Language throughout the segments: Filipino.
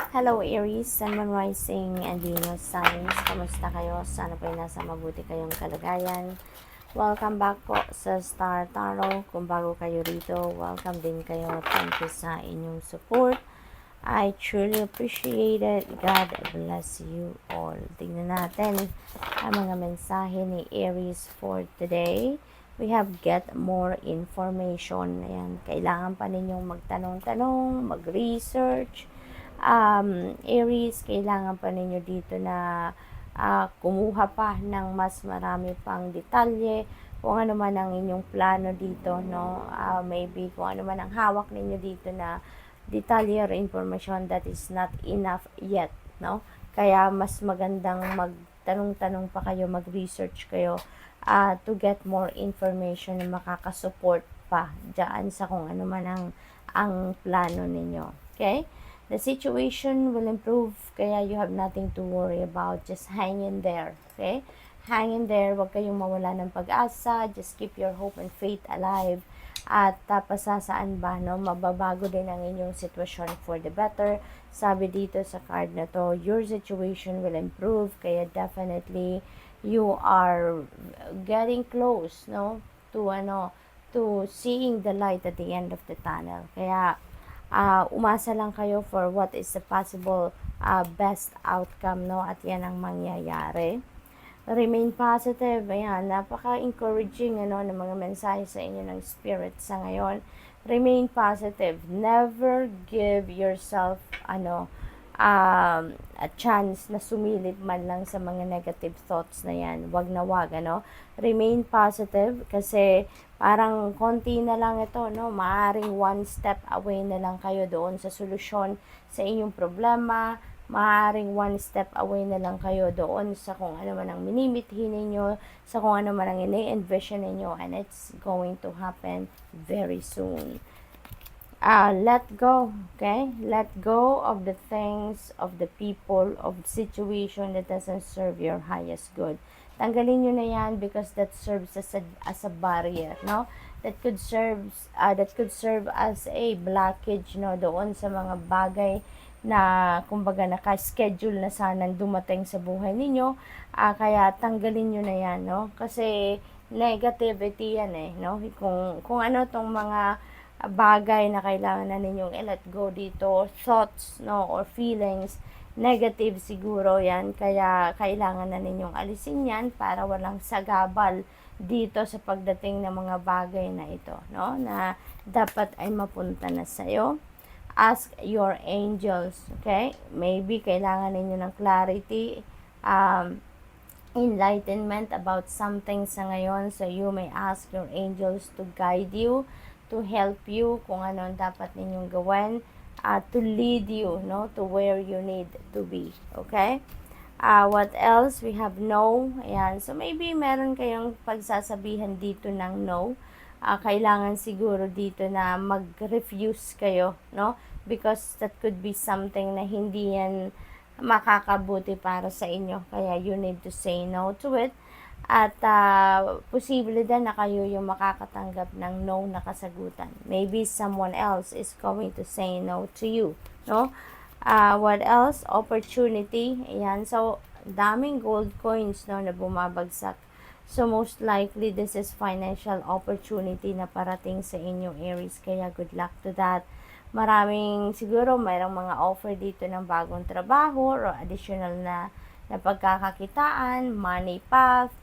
Hello Aries, Sun, Moon Rising, and Venus Signs. Kamusta kayo? Sana po nasa mabuti kayong kalagayan. Welcome back po sa Star Tarot. Kung bago kayo rito, welcome din kayo. Thank you sa inyong support. I truly appreciate it. God bless you all. Tingnan natin ang mga mensahe ni Aries for today. We have get more information. Ayan, kailangan pa ninyong magtanong-tanong, mag-research. Aries, kailangan pa ninyo dito na kumuha pa ng mas marami pang detalye kung ano man ang inyong plano dito, no? Maybe kung ano man ang hawak ninyo dito na detalye or information that is not enough yet, no? Kaya mas magandang magtanong-tanong pa kayo, mag-research kayo to get more information na makakasupport pa dyan sa kung ano man ang plano ninyo. Okay? The situation will improve, kaya you have nothing to worry about. Just hang in there, okay? Hang in there, huwag kayong mawala ng pag-asa. Just keep your hope and faith alive. At pasasaan ba, no? Mababago din ang inyong sitwasyon for the better. Sabi dito sa card na to, your situation will improve, kaya definitely you are getting close, no? To seeing the light at the end of the tunnel. Kaya umasa lang kayo for what is the possible best outcome, no? At yan ang mangyayari. Remain positive. Ayan, napaka-encouraging ng mga mensahe sa inyo ng spirit sa ngayon. Remain positive. Never give yourself a chance na sumilip man lang sa mga negative thoughts na yan. Wag na wag, Remain positive kasi parang konti na lang ito, no? Maaring one step away na lang kayo doon sa solusyon sa inyong problema. Maaring one step away na lang kayo doon sa kung ano man ang minimithi ninyo, sa kung ano man ang ini-envision ninyo, and it's going to happen very soon. Let go, okay? Let go of the things, of the people, of the situation that doesn't serve your highest good. Tanggalin nyo na yan because that serves as a barrier, no? That could serve as a blockage, no, doon sa mga bagay na kumbaga naka-schedule na sanang dumating sa buhay ninyo. Kaya tanggalin nyo na yan, no? Kasi negativity yan no? Kung ano tong mga bagay na kailangan na ninyong i-let go dito, thoughts, no, or feelings, negative siguro yan, kaya kailangan na ninyong alisin yan para walang sagabal dito sa pagdating ng mga bagay na ito, no, na dapat ay mapunta na sa'yo. Ask your angels, okay? Maybe kailangan ninyo ng clarity, enlightenment about something sa ngayon, so you may ask your angels to guide you, to help you kung ano ang dapat ninyong gawin, to lead you, no, to where you need to be, okay? What else? We have no. Ayan. So, maybe meron kayong pagsasabihan dito ng no. Kailangan siguro dito na mag-refuse kayo, no? Because that could be something na hindi yan makakabuti para sa inyo. Kaya you need to say no to it. At posible din na kayo yung makakatanggap ng no na kasagutan. Maybe someone else is going to say no to you, no? What else? Opportunity. Ayan. So, daming gold coins, no, na bumabagsak. So, most likely, this is financial opportunity na parating sa inyong Aries. Kaya, good luck to that. Maraming, siguro, mayroong mga offer dito ng bagong trabaho or additional na pagkakakitaan, money path,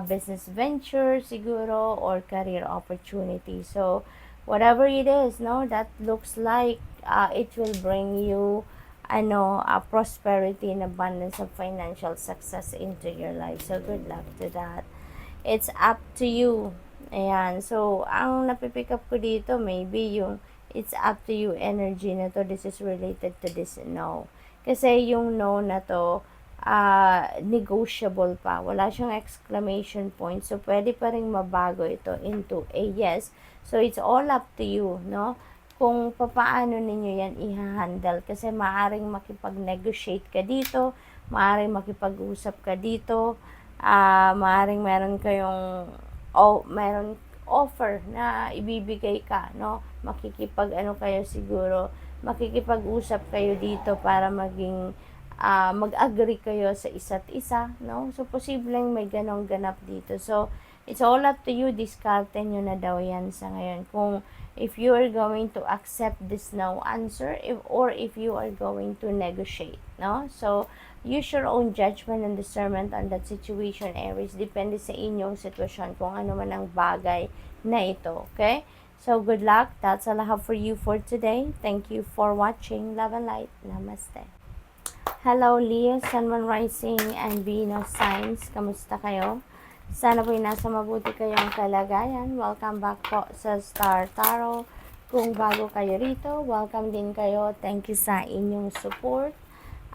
business venture siguro, or career opportunity. So, whatever it is, no, that looks like it will bring you a prosperity and abundance of financial success into your life. So, good luck to that. It's up to you. Ayan. So, ang napipick up ko dito, maybe yung it's up to you energy na to. This is related to this no. Kasi yung no na to, negotiable pa. Wala siyang exclamation point. So, pwede pa rin mabago ito into a yes. So, it's all up to you, no? Kung papaano ninyo yan i-handle. Kasi maaring makipag-negotiate ka dito, maaring makipag-usap ka dito, maaring meron kayong, meron offer na ibibigay ka, no? Makikipag kayo siguro makikipag-usap kayo dito para maging mag-agree kayo sa isa't isa, no? So, posibleng may ganong ganap dito. So, it's all up to you. Diskarte nyo na daw yan sa ngayon. Kung if you are going to accept this no answer, or if you are going to negotiate, no? So, use your own judgment and discernment on that situation, Aries. Depende sa inyong sitwasyon kung ano man ang bagay na ito, okay? So, good luck. That's all I have for you for today. Thank you for watching. Love and light. Namaste. Hello, Leo, Sun, Moon, Rising, and Venus signs. Kamusta kayo? Sana po'y nasa mabuti kayong kalagayan. Welcome back po sa Star Tarot. Kung bago kayo rito, welcome din kayo. Thank you sa inyong support.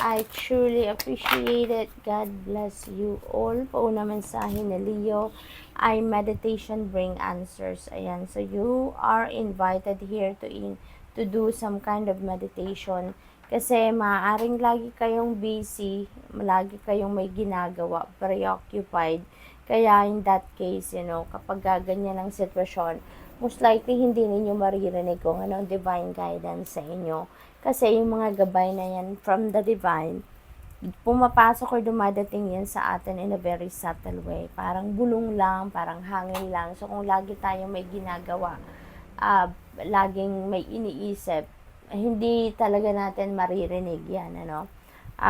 I truly appreciate it. God bless you all. Pauna mensahe na Leo ay meditation bring answers. Ayan. So you are invited here to do some kind of meditation. Kasi maaaring lagi kayong busy, lagi kayong may ginagawa, preoccupied. Kaya in that case, kapag ganyan ang sitwasyon, most likely hindi ninyo maririnig kung ano divine guidance sa inyo. Kasi yung mga gabay na yan from the divine, pumapasok or dumadating yan sa atin in a very subtle way. Parang bulong lang, parang hangin lang. So kung lagi tayong may ginagawa, laging may iniisip, hindi talaga natin maririnig yan,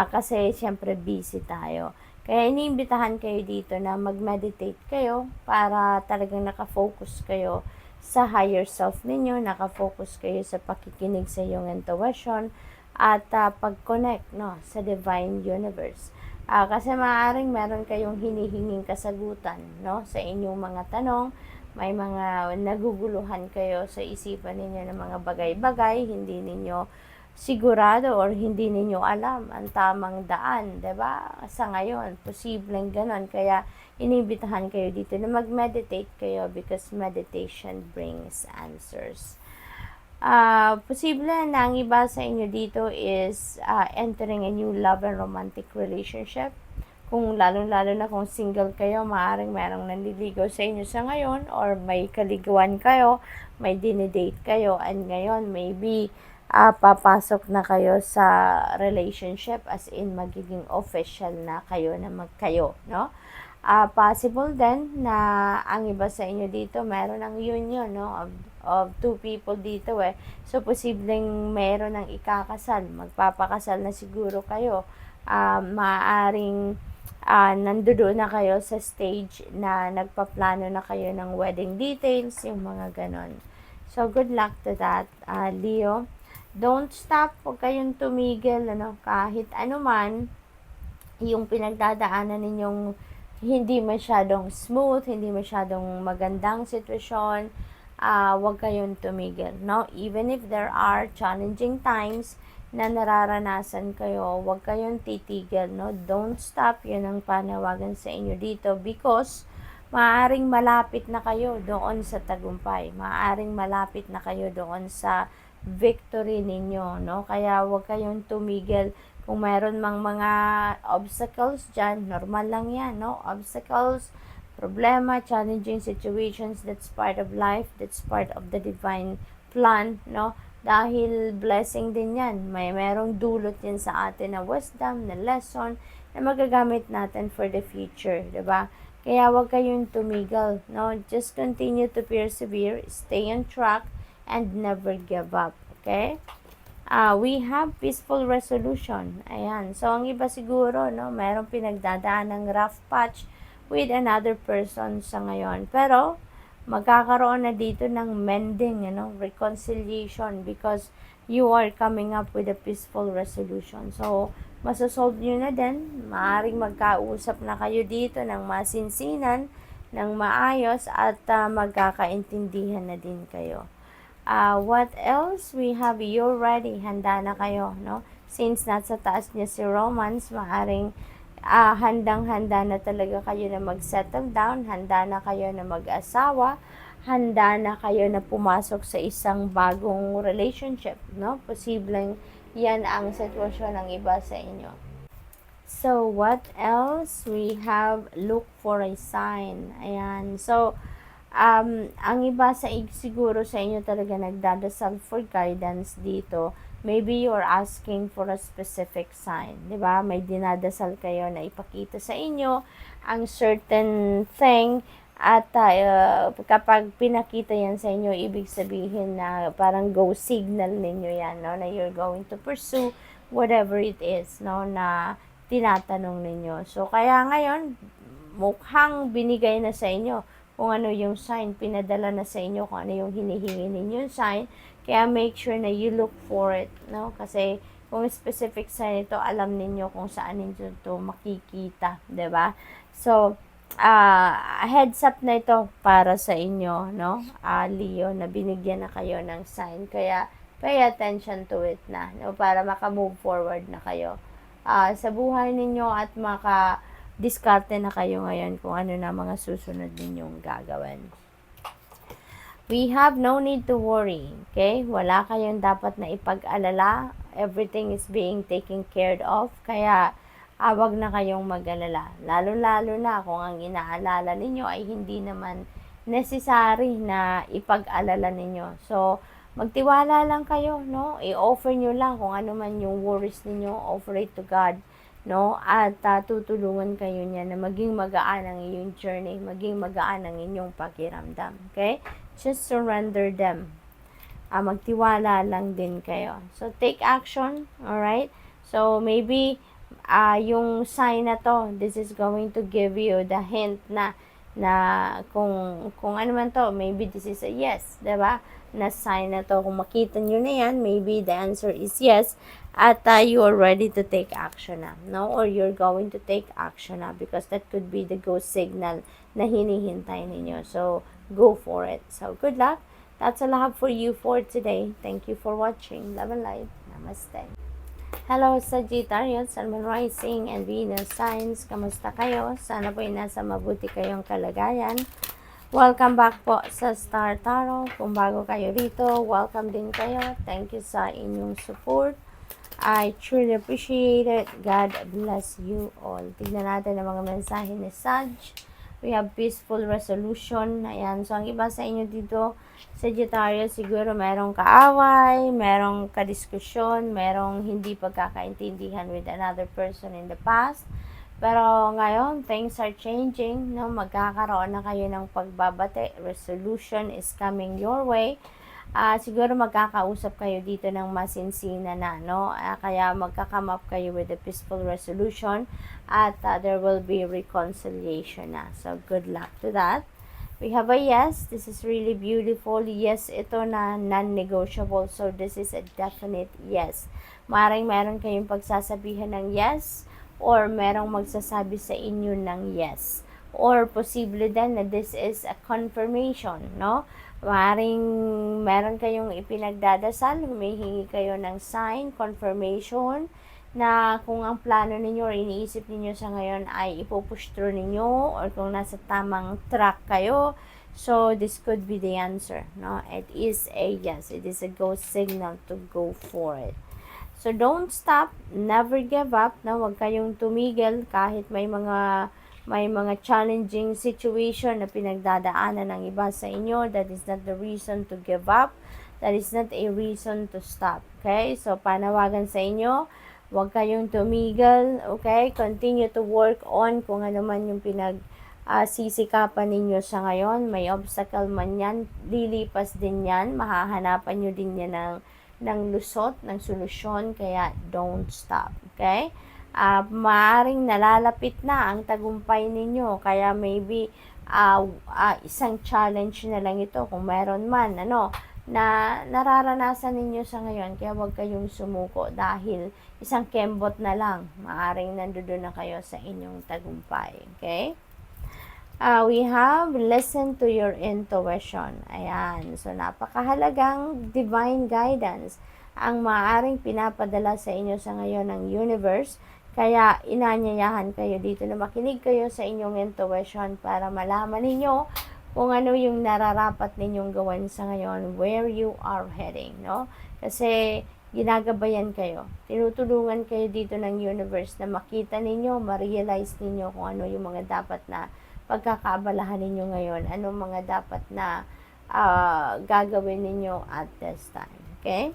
kasi syempre busy tayo. Kaya iniimbitahan kayo dito na mag-meditate kayo para talagang nakafocus kayo sa higher self ninyo, nakafocus kayo sa pakikinig sa iyong intuition at pag-connect sa divine universe. Kasi maaaring meron kayong hinihinging kasagutan sa inyong mga tanong. May mga naguguluhan kayo sa isipan ninyo ng mga bagay-bagay, hindi ninyo sigurado or hindi ninyo alam ang tamang daan, 'di ba? Sa ngayon, posibleng ganon. Kaya inibitahan kayo dito na mag-meditate kayo because meditation brings answers. Posible na ang iba sa inyo dito is entering a new love and romantic relationship. Kung lalong-lalo na kung single kayo, maaaring merong nanliligaw sa inyo sa ngayon or may kaligawan kayo, may dinidate kayo, and ngayon maybe papasok na kayo sa relationship as in magiging official na kayo na magkayo, no? Possible din na ang iba sa inyo dito meron ng union of two people dito So posibleng meron ng ikakasal, magpapakasal na siguro kayo. Maaaring nandoon na kayo sa stage na nagpaplano na kayo ng wedding details, yung mga ganon. So, good luck to that, Leo. Don't stop, huwag kayong tumigil, kahit anuman yung pinagdadaanan ninyong hindi masyadong smooth, hindi masyadong magandang sitwasyon, huwag kayong tumigil, Even if there are challenging times na nararanasan kayo, huwag kayong titigil, Don't stop, yun ang panawagan sa inyo dito because maaaring malapit na kayo doon sa tagumpay. Maaaring malapit na kayo doon sa victory ninyo, Kaya huwag kayong tumigil. Kung mayroon mang mga obstacles dyan, normal lang yan, Obstacles, problema, challenging situations, that's part of life, that's part of the divine plan, Dahil blessing din yan. Merong dulot yan sa atin na wisdom, na lesson, na magagamit natin for the future, diba? Kaya huwag kayong tumigil, Just continue to persevere, stay on track, and never give up, okay? We have peaceful resolution. Ayan. So, ang iba siguro, merong pinagdadaan ng rough patch with another person sa ngayon. Pero, magkakaroon na dito ng mending, reconciliation because you are coming up with a peaceful resolution. So, masasolve nyo na din. Maaaring magkausap na kayo dito ng masinsinan, ng maayos, at magkakaintindihan na din kayo. What else? We have you ready. Handa na kayo, Since nasa taas niya si Romance, maaaring handang-handa na talaga kayo na mag-settle down, handa na kayo na mag-asawa, handa na kayo na pumasok sa isang bagong relationship, Posibleng yan ang sitwasyon ng iba sa inyo. So, what else? We have look for a sign. Ayan. So, ang iba siguro sa inyo talaga nagdadasal for guidance dito maybe you're asking for a specific sign, di ba? May dinadasal kayo na ipakita sa inyo ang certain thing, at kapag pinakita yan sa inyo, ibig sabihin na parang go signal ninyo yan, no? Na you're going to pursue whatever it is, no? Na tinatanong ninyo. So, kaya ngayon, mukhang binigay na sa inyo kung ano yung sign, pinadala na sa inyo kung ano yung hinihingi ninyong sign. Kaya make sure na you look for it, no? Kasi kung specific sign ito, alam ninyo kung saan ninyo ito makikita, 'di ba? So, heads up na ito para sa inyo, no? Leo, na binigyan na kayo ng sign. Kaya pay attention to it na, no? Para maka-move forward na kayo sa buhay ninyo at diskarte na kayo ngayon kung ano na mga susunod ninyong gagawin. We have no need to worry, okay? Wala kayong dapat na ipag-alala. Everything is being taken care of. Kaya, wag na kayong mag-alala. Lalo-lalo na kung ang inaalala ninyo ay hindi naman necessary na ipag-alala ninyo. So, magtiwala lang kayo, no? I-offer nyo lang kung ano man yung worries ninyo. Offer it to God, no? At tutulungan kayo niya na maging magaan ang iyong journey, maging magaan ang inyong pakiramdam, okay? Just surrender them. Magtiwala lang din kayo. So, take action, alright? So, maybe, yung sign na to, this is going to give you the hint na kung ano man to, maybe this is a yes, diba? Na sign na to, kung makita nyo na yan, maybe the answer is yes, at you are ready to take action na, no? Or you're going to take action na, because that could be the go signal na hinihintay ninyo. So, go for it. So, good luck. That's all I have for you for today. Thank you for watching. Love and light. Namaste. Hello, Sagittarius, Sun, Moon, Rising, and Venus signs. Kamusta kayo? Sana po ay nasa mabuti kayong kalagayan. Welcome back po sa Star Tarot. Kung bago kayo rito, welcome din kayo. Thank you sa inyong support. I truly appreciate it. God bless you all. Tignan natin ang mga mensahe ni Sag. We have peaceful resolution. Ayan. So, ang iba sa inyo dito, Sagittarius, siguro merong kaaway, merong kadiskusyon, merong hindi pagkakaintindihan with another person in the past. Pero ngayon, things are changing, no? Magkakaroon na kayo ng pagbabate. Resolution is coming your way. Siguro magkakausap kayo dito ng masinsina na, no? Kaya magka-come up kayo with a peaceful resolution, at there will be reconciliation na. So, good luck to that. We have a yes. This is really beautiful. Yes, ito na non-negotiable. So, this is a definite yes. Maring meron kayong pagsasabihan ng yes, or merong magsasabi sa inyo ng yes. Or posible din na this is a confirmation, no? Maring meron kayong ipinagdadasal, humihingi kayo ng sign, confirmation, na kung ang plano ninyo or iniisip ninyo sa ngayon ay ipupush through ninyo, or kung nasa tamang track kayo. So, this could be the answer, no? It is a yes. It is a go signal to go for it. So, don't stop. Never give up, no? Huwag kayong tumigil kahit may mga challenging situation na pinagdadaanan ng iba sa inyo. That is not the reason to give up. That is not a reason to stop. Okay? So, panawagan sa inyo, huwag kayong tumigil. Okay? Continue to work on kung ano man yung sisikapan ninyo sa ngayon. May obstacle man yan, lilipas din yan. Mahahanapan nyo din yan ng lusot, ng solusyon. Kaya, don't stop. Okay? Maaring nalalapit na ang tagumpay ninyo, kaya maybe isang challenge na lang ito kung meron man na nararanasan ninyo sa ngayon. Kaya huwag kayong sumuko dahil isang kembot na lang, maaring nandoon na kayo sa inyong tagumpay. Okay? We have listen to your intuition. Ayan. So, napakahalagang divine guidance ang maaaring pinapadala sa inyo sa ngayon ng universe. Kaya inanyayahan kayo dito na makinig kayo sa inyong intuition para malaman ninyo kung ano yung nararapat ninyong gawin sa ngayon, where you are heading, no? Kasi ginagabayan kayo. Tinutulungan kayo dito ng universe na makita ninyo, ma-realize ninyo kung ano yung mga dapat na pagkakaabalahan ninyo ngayon, ano mga dapat na gagawin ninyo at this time. Okay?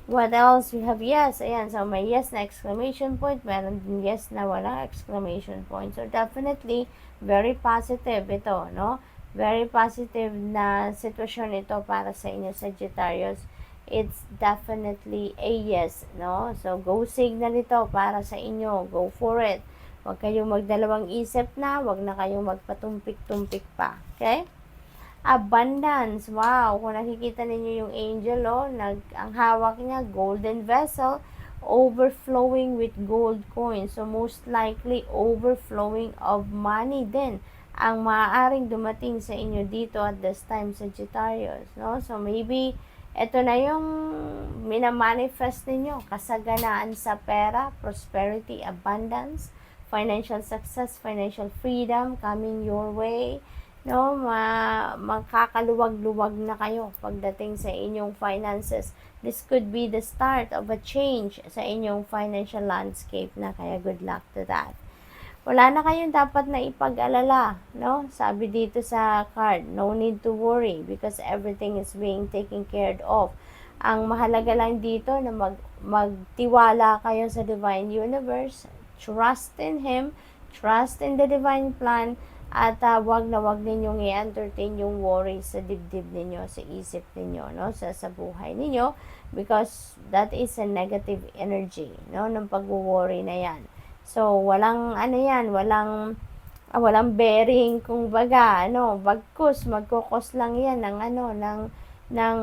What else? We have yes. Ayan. So, may yes na exclamation point. Meron din yes na walang exclamation point. So, definitely, very positive ito, no? Very positive na sitwasyon ito para sa inyo, Sagittarius. It's definitely a yes, no? So, go signal ito para sa inyo. Go for it. Huwag kayong magdalawang isip na. Huwag na kayong magpatumpik-tumpik pa. Okay? Abundance. Wow, kung nakikita ninyo yung angel, ang hawak niya, golden vessel, overflowing with gold coins. So, most likely, overflowing of money din ang maaaring dumating sa inyo dito at this time, Sagittarius, no? So, maybe, ito na yung minamanifest ninyo, kasaganaan sa pera, prosperity, abundance, financial success, financial freedom coming your way, no? Makakaluwag-luwag na kayo pagdating sa inyong finances. This could be the start of a change sa inyong financial landscape na, kaya good luck to that. Wala na kayong dapat na ipag-alala, no? Sabi dito sa card, no need to worry because everything is being taken care of. Ang mahalaga lang dito na magtiwala kayo sa Divine Universe, trust in Him, trust in the Divine Plan, at wag na wag ninyong i-entertain yung worry sa dibdib ninyo, sa isip ninyo, no? Sa buhay ninyo, because that is a negative energy, no? Ng pag-worry na yan. So, walang walang bearing, kung baga, bagkus, magkukos lang yan ng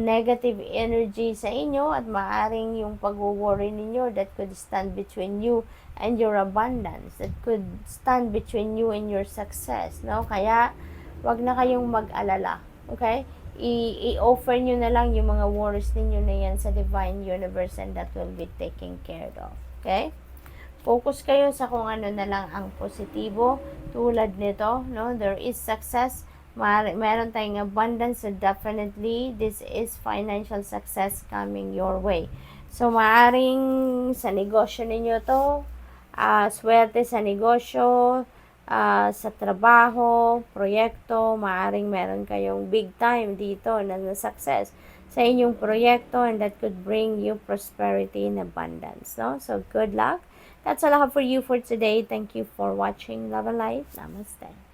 negative energy sa inyo, at maaring yung pag-worry ninyo that could stand between you and your abundance, that could stand between you and your success, no? Kaya, wag na kayong mag-alala, okay? I-offer nyo na lang yung mga worries ninyo na yan sa Divine Universe, and that will be taken care of, okay? Focus kayo sa kung ano na lang ang positibo tulad nito, no? There is success, meron tayong abundance, so definitely this is financial success coming your way. So, maaring sa negosyo ninyo to, swerte sa negosyo, sa trabaho, proyekto, maaring meron kayong big time dito na success sa inyong proyekto, and that could bring you prosperity and abundance, no? So, good luck. That's all I have for you for today. Thank you for watching. Love and light. Namaste.